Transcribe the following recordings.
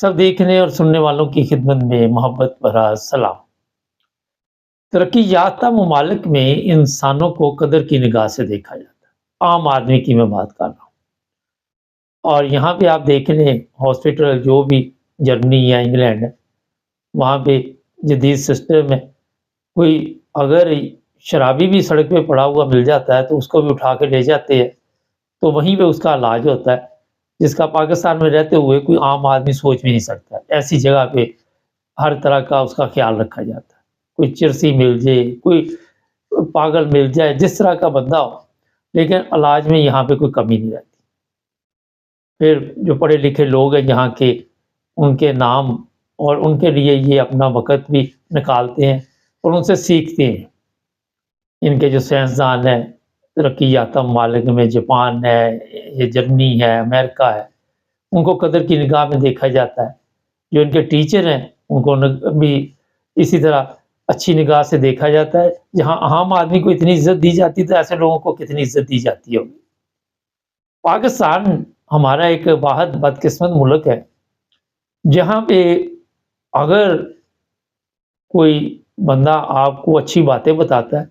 सब देखने और सुनने वालों की खिदमत में मोहब्बत भरा सलाम। तरक्की याफ्ता ममालिक में इंसानों को कदर की निगाह से देखा जाता है। आम आदमी की मैं बात कर रहा हूँ। और यहाँ पे आप देख लें हॉस्पिटल जो भी जर्मनी या इंग्लैंड है, वहाँ पे जदीद सिस्टम है। कोई अगर शराबी भी सड़क पे पड़ा हुआ मिल जाता है तो उसको भी उठा के ले जाते हैं, तो वहीं पे उसका इलाज होता है, जिसका पाकिस्तान में रहते हुए कोई आम आदमी सोच भी नहीं सकता। ऐसी जगह पे हर तरह का उसका ख्याल रखा जाता है। कोई चिरसी मिल जाए, कोई पागल मिल जाए, जिस तरह का बंदा हो, लेकिन इलाज में यहाँ पे कोई कमी नहीं रहती। फिर जो पढ़े लिखे लोग हैं यहाँ के, उनके नाम और उनके लिए ये अपना वक़्त भी निकालते हैं और उनसे सीखते हैं। इनके जो साइंसदान हैं तरक्की याफ्ता ममालिक में, जापान है, ये जर्मनी है, अमेरिका है, उनको कदर की निगाह में देखा जाता है। जो इनके टीचर हैं उनको भी इसी तरह अच्छी निगाह से देखा जाता है। जहाँ आम आदमी को इतनी इज्जत दी जाती है तो ऐसे लोगों को कितनी इज्जत दी जाती होगी। पाकिस्तान हमारा एक वाहिद बदकिस्मत मुल्क है जहाँ पे अगर कोई बंदा आपको अच्छी बातें बताता है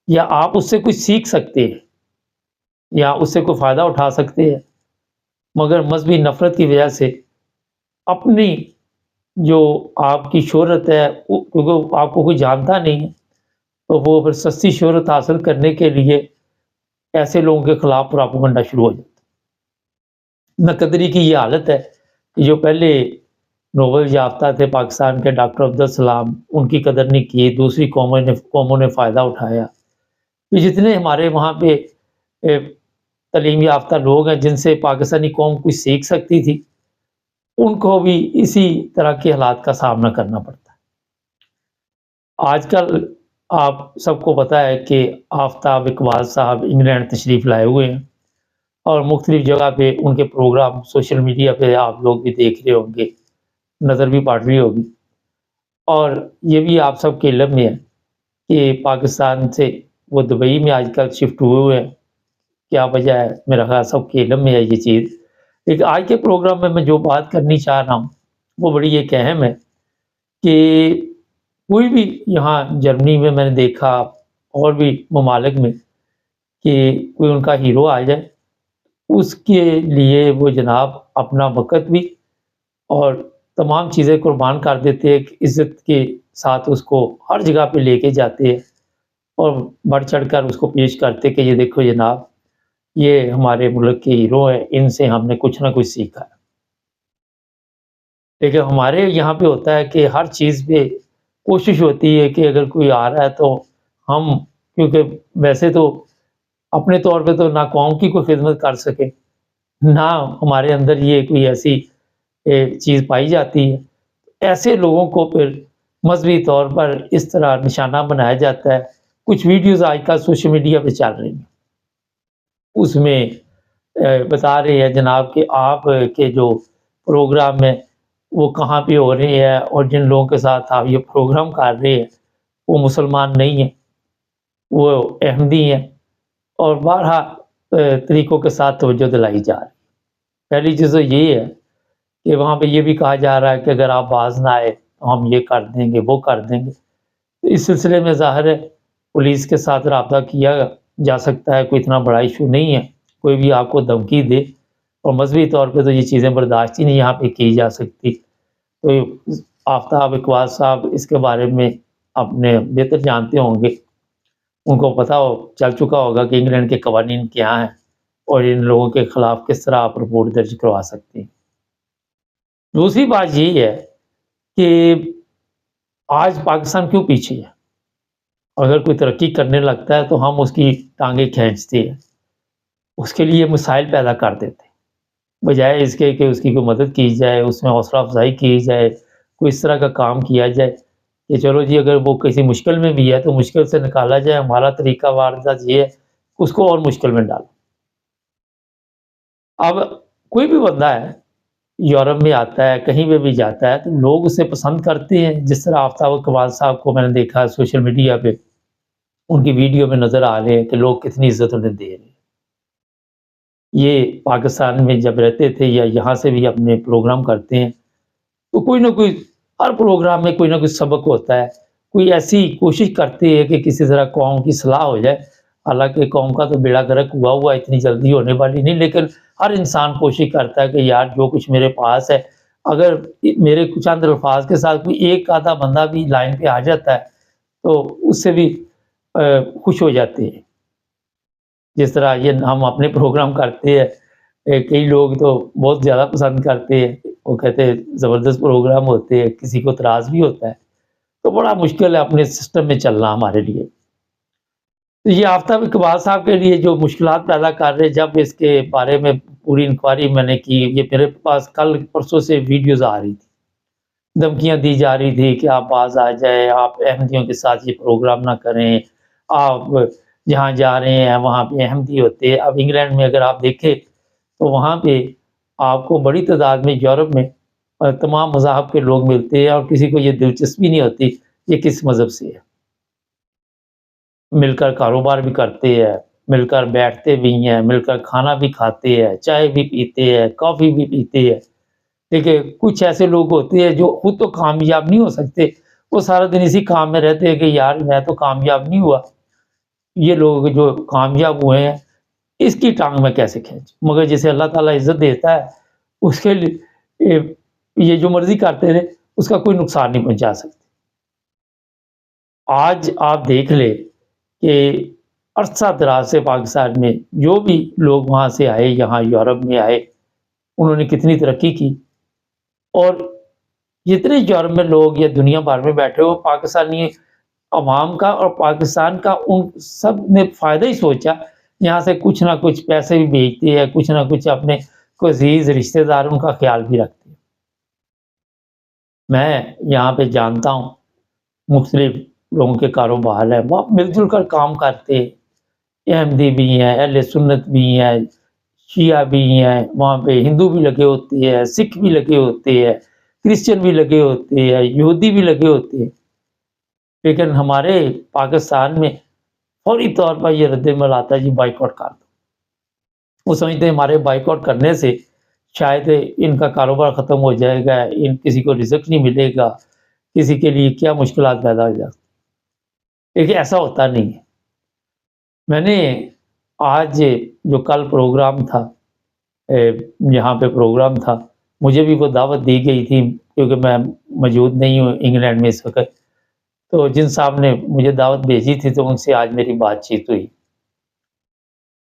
या आप उससे कुछ सीख सकते हैं या उससे कोई फ़ायदा उठा सकते हैं, मगर मज़हबी नफ़रत की वजह से अपनी जो आपकी शोहरत है क्योंकि आपको कोई जानता नहीं है, तो वो फिर सस्ती शोहरत हासिल करने के लिए ऐसे लोगों के ख़िलाफ़ प्रोपेगेंडा शुरू हो जाता है। नाक़दरी की ये हालत है कि जो पहले नोबेल याफ्ता थे पाकिस्तान के डॉक्टर अब्दुल सलाम, उनकी कदर नहीं की, दूसरी कौमों ने फ़ायदा उठाया। तो जितने हमारे वहाँ पे तालीम याफ्ता लोग हैं जिनसे पाकिस्तानी कौम कुछ सीख सकती थी, उनको भी इसी तरह के हालात का सामना करना पड़ता है। आजकल आप सबको पता है कि आफ्ताब इकबाल साहब इंग्लैंड तशरीफ़ लाए हुए हैं और मुख्तलिफ़ जगह पे उनके प्रोग्राम सोशल मीडिया पे आप लोग भी देख रहे होंगे, नज़र भी पड़ रही होगी। और ये भी आप सबके इल्म में है कि पाकिस्तान से वो दुबई में आजकल शिफ्ट हुए हैं। क्या वजह है, मेरा ख़्याल सबके इल्म में है ये चीज़। लेकिन आज के प्रोग्राम में मैं जो बात करनी चाह रहा हूँ वो बड़ी एक अहम है कि कोई भी यहाँ जर्मनी में मैंने देखा और भी ममालिक में कि कोई उनका हीरो आ जाए, उसके लिए वो जनाब अपना वक़्त भी और तमाम चीज़ें कुर्बान कर देते हैं कि इज़्ज़त के साथ उसको हर जगह पे लेके जाते हैं और बढ़ चढ़कर उसको पेश करते कि ये देखो जनाब, ये हमारे मुल्क के हीरो हैं, इनसे हमने कुछ ना कुछ सीखा है। लेकिन हमारे यहाँ पे होता है कि हर चीज़ पे कोशिश होती है कि अगर कोई आ रहा है तो हम, क्योंकि वैसे तो अपने तौर पे तो ना कौम की कोई खिदमत कर सके, ना हमारे अंदर ये कोई ऐसी चीज़ पाई जाती है। ऐसे लोगों को फिर मज़हबी तौर पर इस तरह निशाना बनाया जाता है। कुछ वीडियोज़ आजकल सोशल मीडिया पे चल रही हैं, उसमें बता रहे हैं जनाब कि आप के जो प्रोग्राम है वो कहाँ पे हो रहे हैं और जिन लोगों के साथ आप ये प्रोग्राम कर रहे हैं वो मुसलमान नहीं हैं, वो अहमदी हैं और बारहा तरीक़ों के साथ तवज्जो दिलाई जा रही है। पहली चीज़ तो ये है कि वहाँ पे ये भी कहा जा रहा है कि अगर आप बाज़ ना आए तो हम ये कर देंगे, वो कर देंगे। तो इस सिलसिले में ज़ाहिर है पुलिस के साथ राब्ता किया जा सकता है, कोई इतना बड़ा इशू नहीं है। कोई भी आपको धमकी दे और मज़हबी तौर पे तो ये चीज़ें बर्दाश्त ही नहीं यहाँ पे की जा सकती। तो आफ्ताब इकबाल साहब इसके बारे में अपने बेहतर जानते होंगे, उनको पता चल चुका होगा कि इंग्लैंड के कवानीन क्या हैं और इन लोगों के ख़िलाफ़ किस तरह आप रिपोर्ट दर्ज करवा सकते हैं। दूसरी बात ये है कि आज पाकिस्तान क्यों पीछे है? अगर कोई तरक्की करने लगता है तो हम उसकी टाँगें खींचते हैं, उसके लिए मसाइल पैदा कर देते हैं, बजाय इसके कि उसकी कोई मदद की जाए, उसमें हौसला अफ़ज़ाई की जाए, कोई इस तरह का काम किया जाए कि चलो जी अगर वो किसी मुश्किल में भी है तो मुश्किल से निकाला जाए। हमारा तरीका वारदात ये है, उसको और मुश्किल में डालो। अब कोई भी बंदा है, यूरोप में आता है, कहीं पे भी जाता है तो लोग उसे पसंद करते हैं। जिस तरह आफ्ताब इकबाल साहब को मैंने देखा सोशल मीडिया पे, उनकी वीडियो में नज़र आ रहे हैं कि लोग कितनी इज़्ज़त उन्हें दे रहे हैं। ये पाकिस्तान में जब रहते थे या यहाँ से भी अपने प्रोग्राम करते हैं تو کوئی نہ کوئی ہر پروگرام میں کوئی نہ کوئی سبق ہوتا ہے، کوئی ایسی کوشش کرتی ہے کہ کسی طرح قوم کی صلاح ہو جائے۔ حالانکہ قوم کا تو بیڑا غرق ہوا اتنی جلدی ہونے والی نہیں، لیکن ہر انسان کوشش کرتا ہے کہ یار جو کچھ میرے پاس ہے، اگر میرے چند الفاظ کے ساتھ کوئی ایک آدھا بندہ بھی لائن پہ آ جاتا ہے تو اس سے بھی خوش ہو جاتے ہیں۔ جس طرح یہ ہم اپنے پروگرام کرتے ہیں، کئی لوگ تو بہت زیادہ پسند کرتے ہیں، وہ کہتے ہیں زبردست پروگرام ہوتے ہیں، کسی کو اعتراض بھی ہوتا ہے، تو بڑا مشکل ہے اپنے سسٹم میں چلنا ہمارے لیے۔ تو یہ آفتاب اقبال صاحب کے لیے جو مشکلات پیدا کر رہے، جب اس کے بارے میں پوری انکوائری میں نے کی، یہ میرے پاس کل پرسوں سے ویڈیوز آ رہی تھی، دھمکیاں دی جا رہی تھی کہ آپ باز آ جائیں، آپ احمدیوں کے ساتھ یہ پروگرام نہ کریں، آپ جہاں جا رہے ہیں وہاں پہ احمدی ہوتے ہیں۔ اب انگلینڈ میں اگر آپ دیکھیں تو وہاں پہ آپ کو بڑی تعداد میں، یورپ میں تمام مذاہب کے لوگ ملتے ہیں، اور کسی کو یہ دلچسپی نہیں ہوتی یہ کس مذہب سے ہے، مل کر کاروبار بھی کرتے ہیں، مل کر بیٹھتے بھی ہیں، مل کر کھانا بھی کھاتے ہیں، چائے بھی پیتے ہیں، کافی بھی پیتے ہیں۔ لیکن کچھ ایسے لوگ ہوتے ہیں جو خود تو کامیاب نہیں ہو سکتے، وہ سارا دن اسی کام میں رہتے ہیں کہ یار میں تو کامیاب نہیں ہوا، یہ لوگ جو کامیاب ہوئے ہیں اس کی ٹانگ میں کیسے کھینچ، مگر جسے اللہ تعالیٰ عزت دیتا ہے اس کے لیے یہ جو مرضی کرتے رہے، اس کا کوئی نقصان نہیں پہنچا سکتے۔ آج آپ دیکھ لیں کہ عرصہ دراز سے پاکستان میں جو بھی لوگ وہاں سے آئے، یہاں یورپ میں آئے، انہوں نے کتنی ترقی کی، اور جتنے یورپ میں لوگ یا دنیا بھر میں بیٹھے ہو، پاکستانی عوام کا اور پاکستان کا ان سب نے فائدہ ہی سوچا، یہاں سے کچھ نہ کچھ پیسے بھی بھیجتے ہیں، کچھ نہ کچھ اپنے کو عزیز رشتہ دار ان کا خیال بھی رکھتے ہیں۔ میں یہاں پہ جانتا ہوں مختلف لوگوں کے کاروبار ہے، وہ مل جل کر کام کرتے ہیں، احمدی بھی ہیں، اہل سنت بھی ہیں، شیعہ بھی ہیں، وہاں پہ ہندو بھی لگے ہوتے ہیں، سکھ بھی لگے ہوتے ہیں، کرسچن بھی لگے ہوتے ہیں، یہودی بھی لگے ہوتے ہیں، لیکن ہمارے پاکستان میں فوری طور پر یہ رد عمل آتا ہے جی بائیکاٹ کر دو۔ وہ سمجھتے ہیں ہمارے بائیکاٹ کرنے سے شاید ان کا کاروبار ختم ہو جائے گا، ان کسی کو رزق نہیں ملے گا، کسی کے لیے کیا مشکلات پیدا ہو جاتی، لیکن ایسا ہوتا نہیں ہے۔ میں نے آج جو کل پروگرام تھا، یہاں پہ پروگرام تھا، مجھے بھی وہ دعوت دی گئی تھی کیونکہ میں موجود نہیں ہوں انگلینڈ میں اس وقت، تو جن صاحب نے مجھے دعوت بھیجی تھی تو ان سے آج میری بات چیت ہوئی،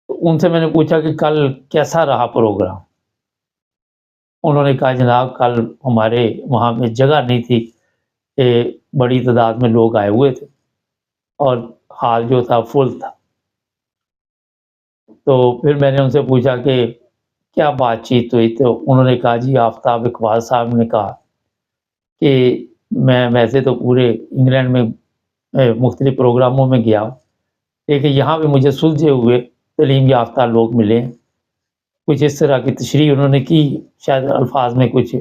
تو ان سے میں نے پوچھا کہ کل کیسا رہا پروگرام۔ انہوں نے کہا جناب کل ہمارے وہاں پہ جگہ نہیں تھی، بڑی تعداد میں لوگ آئے ہوئے تھے اور ہال جو تھا فل تھا۔ تو پھر میں نے ان سے پوچھا کہ کیا بات چیت ہوئی، تو انہوں نے کہا جی آفتاب اقبال صاحب نے کہا کہ میں ویسے تو پورے انگلینڈ میں مختلف پروگراموں میں گیا ہوں، لیکن یہاں پہ مجھے سلجھے ہوئے تعلیم یافتہ لوگ ملے ہیں، کچھ اس طرح کی تشریح انہوں نے کی، شاید الفاظ میں کچھ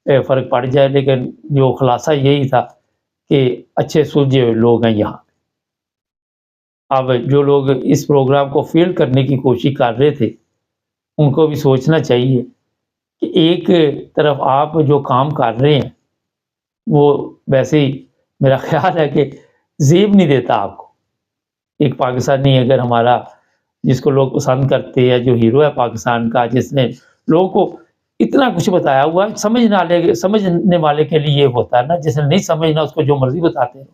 فرق پڑ جائے، لیکن جو خلاصہ یہی تھا کہ اچھے سلجھے ہوئے لوگ ہیں یہاں۔ اب جو لوگ اس پروگرام کو فیل کرنے کی کوشش کر رہے تھے ان کو بھی سوچنا چاہیے کہ ایک طرف آپ جو کام کر رہے ہیں وہ ویسے ہی میرا خیال ہے کہ زیب نہیں دیتا آپ کو۔ ایک پاکستانی اگر ہمارا جس کو لوگ پسند کرتے ہیں، جو ہیرو ہے پاکستان کا، جس نے لوگوں کو اتنا کچھ بتایا ہوا ہے، سمجھنے والے کے لیے یہ ہوتا ہے نا، جس نے نہیں سمجھنا اس کو جو مرضی بتاتے ہیں۔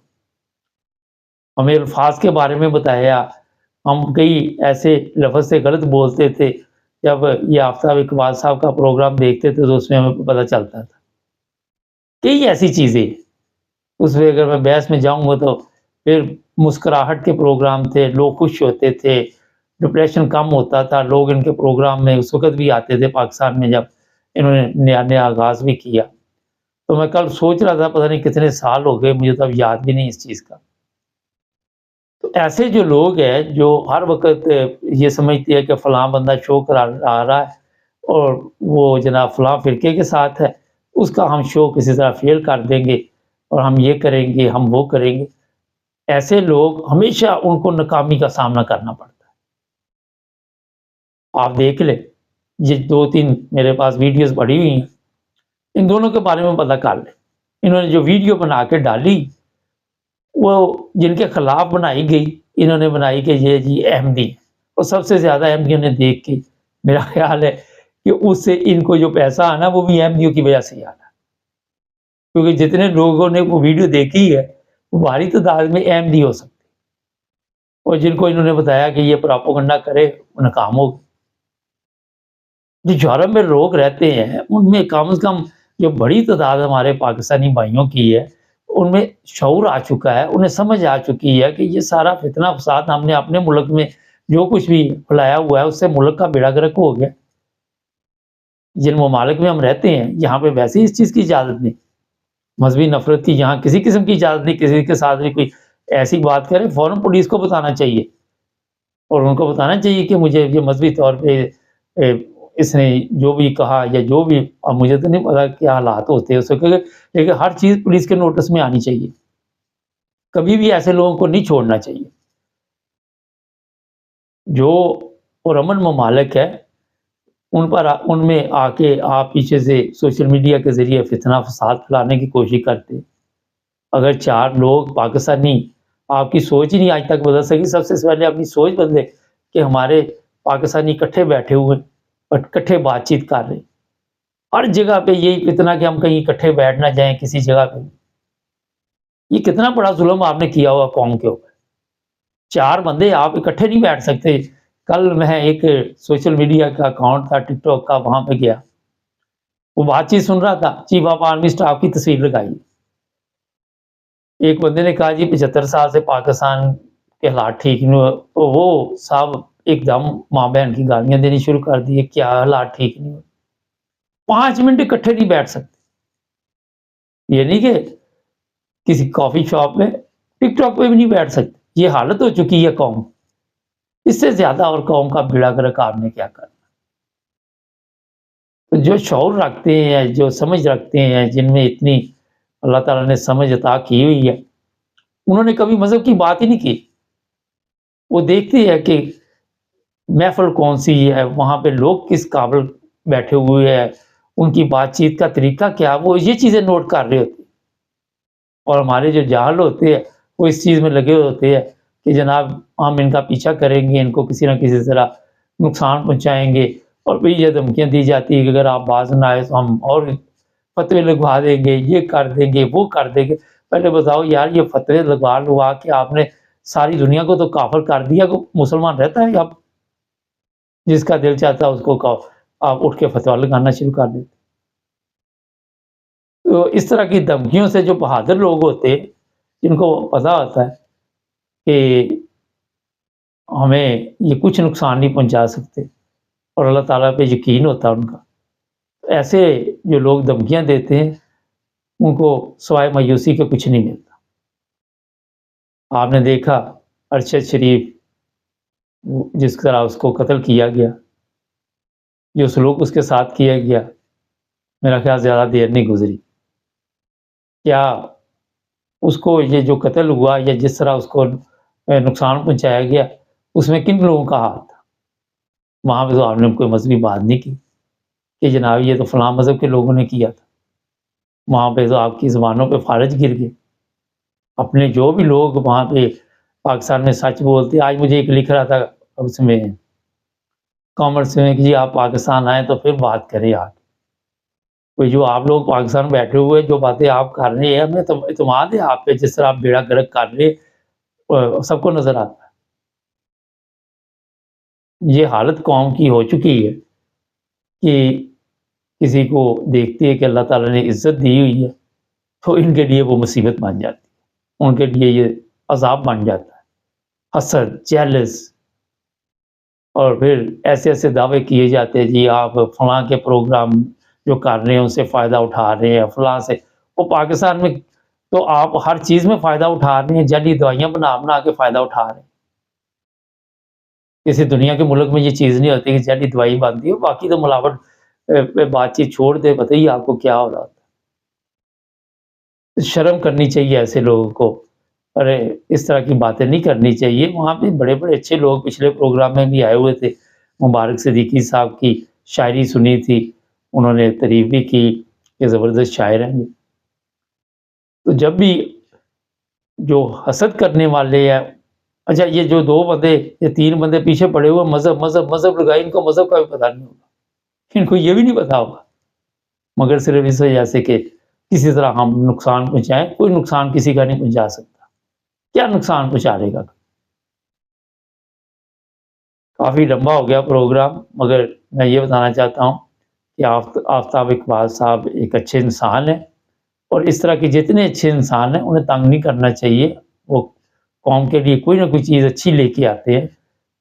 ہمیں الفاظ کے بارے میں بتایا، ہم کئی ایسے لفظ سے غلط بولتے تھے، جب یہ آفتاب اقبال صاحب کا پروگرام دیکھتے تھے تو اس میں ہمیں پتہ چلتا تھا کئی ایسی چیزیں۔ اس میں اگر میں بحث میں جاؤں گا تو پھر مسکراہٹ کے پروگرام تھے، لوگ خوش ہوتے تھے، ڈپریشن کم ہوتا تھا، لوگ ان کے پروگرام میں اس وقت بھی آتے تھے پاکستان میں جب انہوں نے نیا نیا آغاز بھی کیا۔ تو میں کل سوچ رہا تھا پتہ نہیں کتنے سال ہو گئے، مجھے تو اب یاد بھی نہیں اس چیز کا۔ تو ایسے جو لوگ ہیں جو ہر وقت یہ سمجھتے ہیں کہ فلاں بندہ شو کرا رہا ہے اور وہ جناب فلاں فرقے کے ساتھ ہے، اس کا ہم شو کسی طرح فیل کر دیں گے اور ہم یہ کریں گے، ہم وہ کریں گے، ایسے لوگ ہمیشہ ان کو ناکامی کا سامنا کرنا پڑتا ہے۔ آپ دیکھ لیں، یہ 2-3 میرے پاس ویڈیوز پڑی ہوئی ہیں इन दोनों के बारे में पता कर लें। इन्होंने जो वीडियो बना के डाली, वो जिनके खिलाफ बनाई गई, इन्होंने बनाई कि ये जी अहमदी है, और सबसे ज़्यादा अहमदियों ने देख के, मेरा ख्याल है कि उससे इनको जो पैसा आना वो भी अहमदियों की वजह से ही आना, क्योंकि जितने लोगों ने वो वीडियो देखी है वो भारी तादाद में अहमदी हो सकते, और जिनको इन्होंने बताया कि ये प्रोपेगेंडा करे वो नाकाम हो गए। जो यूरोप में लोग रहते हैं उनमें कम से कम जो बड़ी तादाद हमारे पाकिस्तानी भाइयों की है, उनमें शऊर आ चुका है, उन्हें समझ आ चुकी है कि ये सारा फितना फसाद हमने अपने मुल्क में जो कुछ भी फैलाया हुआ है उससे मुल्क का बेड़ा गर्क हो गया। जिन ममालिक में हम रहते हैं यहाँ पे वैसे ही इस चीज़ की इजाज़त नहीं, मजहबी नफरत की यहाँ किसी किस्म की इजाज़त नहीं। किसी के साथ भी कोई ऐसी बात करे फ़ौरन पुलिस को बताना चाहिए, और उनको बताना चाहिए कि मुझे ये मजहबी तौर पे इसने जो भी कहा या जो भी, अब मुझे तो नहीं पता क्या हालात होते हैं उसके, लेकिन हर चीज़ पुलिस के नोटिस में आनी चाहिए। कभी भी ऐसे लोगों को नहीं छोड़ना चाहिए। जो पुरअमन ममालिक है उनमें आके आप पीछे से सोशल मीडिया के ज़रिए फितना फसाद फैलाने की कोशिश करते। अगर 4 लोग पाकिस्तानी, आपकी सोच ही नहीं आज तक बदल सकी। सबसे पहले अपनी सोच बदले कि हमारे पाकिस्तानी इकट्ठे बैठे हुए और इकट्ठे बातचीत कर रहे। हर जगह पे यही फितना कि हम कहीं इकट्ठे बैठ ना जाएं किसी जगह पे। ये कितना बड़ा जुल्म आपने किया हुआ कौम के ऊपर। 4 बंदे आप इकट्ठे नहीं बैठ सकते। कल मैं एक सोशल मीडिया का अकाउंट था टिकटॉक का, वहां पे गया, वो बातचीत सुन रहा था, चीफ ऑफ आर्मी स्टाफ की तस्वीर लगाई। एक बंदे ने कहा जी 75 साल से पाकिस्तान के हालात ठीक नहीं हुए, तो वो साहब एकदम माँ बहन की गालियां देनी शुरू कर दी, क्या हालात ठीक नहीं हुए। 5 मिनट इकट्ठे नहीं बैठ सकते। ये नहीं कि किसी कॉफी शॉप में, टिकटॉक पे भी नहीं बैठ सकते। ये हालत हो चुकी है कौम। इससे ज्यादा और कौम का बेड़ा गर्क आपने क्या करना। तो जो शऊर रखते हैं, जो समझ रखते हैं, जिनमें इतनी अल्लाह ताला ने समझ अता की हुई है, उन्होंने कभी मजहब की बात ही नहीं की। वो देखते हैं कि महफिल कौन सी है, वहां पे लोग किस काबिल बैठे हुए हैं, उनकी बातचीत का तरीका क्या, वो ये चीजें नोट कर रहे होते। और हमारे जो जाहल होते हैं वो इस चीज़ में लगे होते हैं कि जनाब हम इनका पीछा करेंगे, इनको किसी न किसी तरह नुकसान पहुंचाएंगे, और फिर ये धमकियाँ दी जाती है कि अगर आप बाज ना आए तो हम और फतवे लगवा देंगे, ये कर देंगे, वो कर देंगे। पहले बताओ यार, ये फतवे लगवा के आपने सारी दुनिया को तो काफिर कर दिया, को मुसलमान रहता है। आप जिसका दिल चाहता है उसको कहो, आप उठ के फतवा लगाना शुरू कर देते। तो इस तरह की धमकियों से जो बहादुर लोग होते हैं, जिनको पता होता है कि हमें ये कुछ नुकसान नहीं पहुंचा सकते और अल्लाह ताला पे यकीन होता है उनका, ऐसे जो लोग धमकियां देते हैं उनको सिवाय मायूसी के कुछ नहीं मिलता। आपने देखा अरशद शरीफ, जिस तरह उसको कत्ल किया गया, जो सलूक उसके साथ किया गया, मेरा ख्याल ज़्यादा देर नहीं गुजरी। क्या उसको ये जो कत्ल हुआ या जिस तरह उसको नुकसान पहुंचाया गया, उसमें किन लोगों का हाथ था? वहाँ पे तो आपने कोई मजहबी बात नहीं की कि जनाब ये तो फलां मज़हब के लोगों ने किया था। वहाँ पे तो आपकी ज़बानों पे फारज गिर गए। अपने जो भी लोग वहाँ पे पाकिस्तान में सच बोलते, आज मुझे एक लिख रहा था उसमें कॉमेंट्स में कि जी आप पाकिस्तान आए तो फिर बात करें यार। कोई जो आप लोग पाकिस्तान में बैठे हुए जो बातें आप कर रहे हैं, हमें तो इत्मीनान है आप पे, जिस तरह आप बेड़ा गर्क कर रहे सबको नजर आता है। ये हालत कौम की हो चुकी है कि किसी को देखती है कि अल्लाह ताला ने इज्जत दी हुई है तो इनके लिए वो मुसीबत बन जाती है, उनके लिए ये अजाब बन जाता है। हसद, जेलस, और फिर ऐसे ऐसे दावे किए जाते हैं जी आप फलां के प्रोग्राम जो कर रहे हैं उससे फ़ायदा उठा रहे हैं, फलां से। वो पाकिस्तान में तो आप हर चीज़ में फ़ायदा उठा रहे हैं, जली दवाइयाँ बना बना के फ़ायदा उठा रहे हैं। किसी दुनिया के मुल्क में ये चीज़ नहीं होती कि जली दवाई बनती है, बाकी तो मिलावट पे बातचीत छोड़ दे, बताइए आपको क्या हो रहा था। शर्म करनी चाहिए ऐसे लोगों को। अरे इस तरह की बातें नहीं करनी चाहिए। वहाँ पे बड़े बड़े अच्छे लोग पिछले प्रोग्राम में भी आए हुए थे। मुबारक सिद्दीकी साहब की शायरी सुनी थी, उन्होंने तारीफ भी की کہ زبردست شاعر ہیں یہ. تو جب بھی جو حسد کرنے والے ہیں، اچھا یہ جو 2 بندے یا 3 بندے پیچھے پڑے ہوئے مذہب لگائے، ان کو مذہب کا بھی پتہ نہیں ہوگا، ان کو یہ بھی نہیں پتا ہوگا، مگر صرف اس وجہ سے کہ کسی طرح ہم نقصان پہنچائیں. کوئی نقصان کسی کا نہیں پہنچا سکتا، کیا نقصان پہنچا لے گا. کافی لمبا ہو گیا پروگرام، مگر میں یہ بتانا چاہتا ہوں کہ آفتاب اقبال صاحب ایک اچھے انسان ہیں، اور اس طرح کے جتنے اچھے انسان ہیں انہیں تنگ نہیں کرنا چاہیے. وہ قوم کے لیے کوئی نہ کوئی چیز اچھی لے کے آتے ہیں.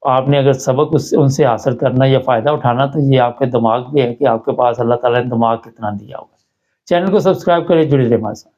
آپ نے اگر سبق ان سے حاصل کرنا یا فائدہ اٹھانا تو یہ آپ کے دماغ پہ ہے کہ آپ کے پاس اللہ تعالیٰ نے دماغ کتنا دیا ہوگا. چینل کو سبسکرائب کریں، جڑے رہیں ہمارے ساتھ.